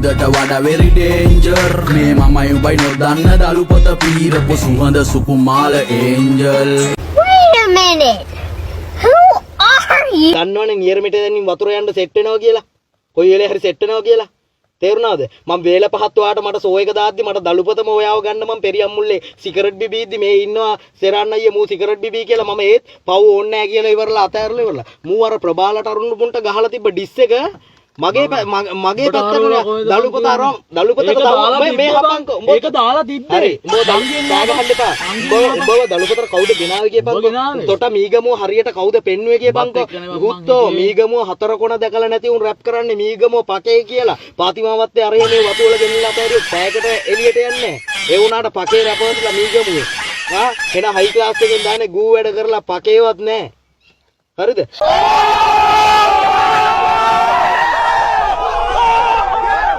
උදට වඩා very danger මේ මමයි උඹයි නොදන්න දළුපත පීරපු සුවඳ සුකුමාල angel. Wait a minute. Who are you? දන්නවනේ නියරමිට දැන් වතුර යන්න සෙට් වෙනවා කියලා. කොයි වෙලේ හරි සෙට් වෙනවා කියලා. තේරුණාද? මම වේල පහත් වාට මට සෝ එක දාද්දි මට දළුපතම ඔයාව ගන්න මම පෙරියම් මුල්ලේ සිගරට් බිබීද්දි මේ ඉන්නවා සෙරන්න අයියේ මූ සිගරට් බිබී කියලා මම ඒත් පව් ඕන්නේ නැහැ කියලා ඉවරලා අතෑරලා ඉවරලා. මූ අර ප්‍රබාලට අරුණ මුන්ට ගහලා තිබ්බ ඩිස් එක මගේ පැත්තට දළුපත අරන් දළුපතට මේ හපන්කෝ ඒක දාලා තිබ්බේ. හරි උඹ දාග ගහන්න එපා. උඹව දළුපතට කවුද ගෙනාවේ කියපන්කෝ. තොට මීගමුව හරියට කවුද පෙන්නුවේ කියපන්කෝ. ගුත්තෝ මීගමුව හතර කොන දැකලා නැති උන් රැප් කරන්නේ මීගමුව පකේ කියලා. පාතිමාවත්තේ අරේ මේ වතු වල ගෙනිලා අපේ පැයකට එළියට යන්නේ. ඒ වුණාට පකේ රැපවලා මීගමුවේ. එන හයි ක්ලාස් එකෙන් දාන්නේ ගූ වැඩ කරලා පකේවත් නැහැ. හරිද?